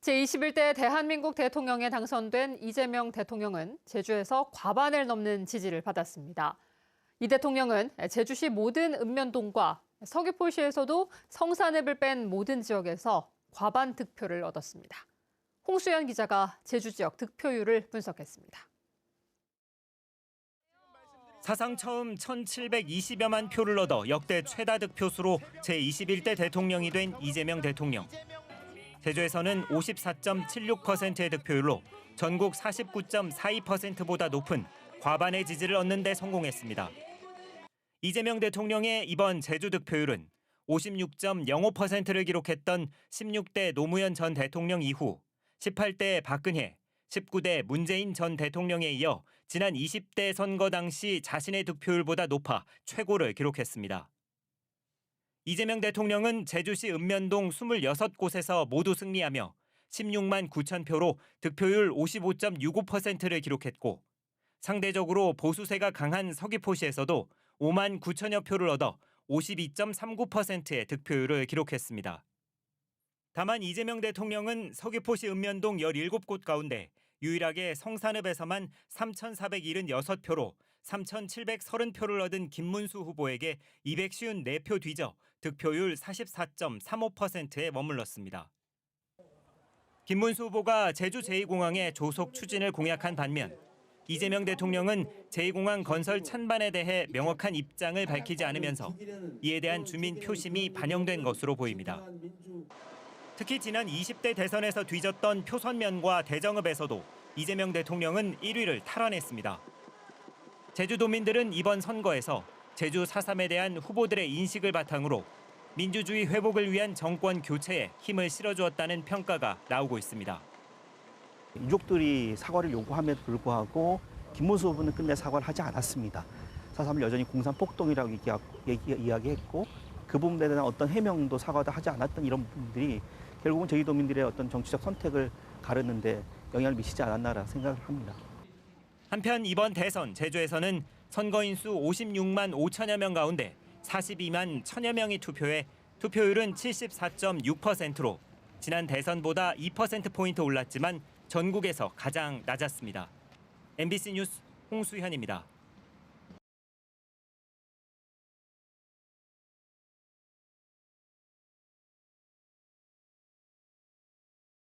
제21대 대한민국 대통령에 당선된 이재명 대통령은 제주에서 과반을 넘는 지지를 받았습니다. 이 대통령은 제주시 모든 읍면동과 서귀포시에서도 성산읍을 뺀 모든 지역에서 과반 득표를 얻었습니다. 홍수연 기자가 제주 지역 득표율을 분석했습니다. 사상 처음 1,720여만 표를 얻어 역대 최다 득표수로 제21대 대통령이 된 이재명 대통령. 제주에서는 54.76%의 득표율로 전국 49.42%보다 높은 과반의 지지를 얻는 데 성공했습니다. 이재명 대통령의 이번 제주 득표율은 56.05%를 기록했던 16대 노무현 전 대통령 이후 18대 박근혜, 19대 문재인 전 대통령에 이어 지난 20대 선거 당시 자신의 득표율보다 높아 최고를 기록했습니다. 이재명 대통령은 제주시 읍면동 26곳에서 모두 승리하며 16만 9천 표로 득표율 55.65%를 기록했고 상대적으로 보수세가 강한 서귀포시에서도 5만 9천여 표를 얻어 52.39%의 득표율을 기록했습니다. 다만 이재명 대통령은 서귀포시 읍면동 17곳 가운데 유일하게 성산읍에서만 3,476표로 3,730표를 얻은 김문수 후보에게 254표 뒤져 득표율 44.35%에 머물렀습니다. 김문수 후보가 제주 제2공항의 조속 추진을 공약한 반면 이재명 대통령은 제2공항 건설 찬반에 대해 명확한 입장을 밝히지 않으면서 이에 대한 주민 표심이 반영된 것으로 보입니다. 특히 지난 20대 대선에서 뒤졌던 표선면과 대정읍에서도 이재명 대통령은 1위를 탈환했습니다. 제주도민들은 이번 선거에서 제주 4.3에 대한 후보들의 인식을 바탕으로 민주주의 회복을 위한 정권 교체에 힘을 실어주었다는 평가가 나오고 있습니다. 유족들이 사과를 요구함에도 불구하고 김문수 후보는 끝내 사과를 하지 않았습니다. 4.3을 여전히 공산폭동이라고 이야기했고 그 부분에 대한 어떤 해명도 사과도 하지 않았던 이런 부분들이 결국은 제주도민들의 어떤 정치적 선택을 가르는 데 영향을 미치지 않았나라 생각을 합니다. 한편 이번 대선 제주에서는 선거인 수 56만 5천여 명 가운데 42만 1천여 명이 투표해 투표율은 74.6%로 지난 대선보다 2%포인트 올랐지만 전국에서 가장 낮았습니다. MBC 뉴스 홍수현입니다.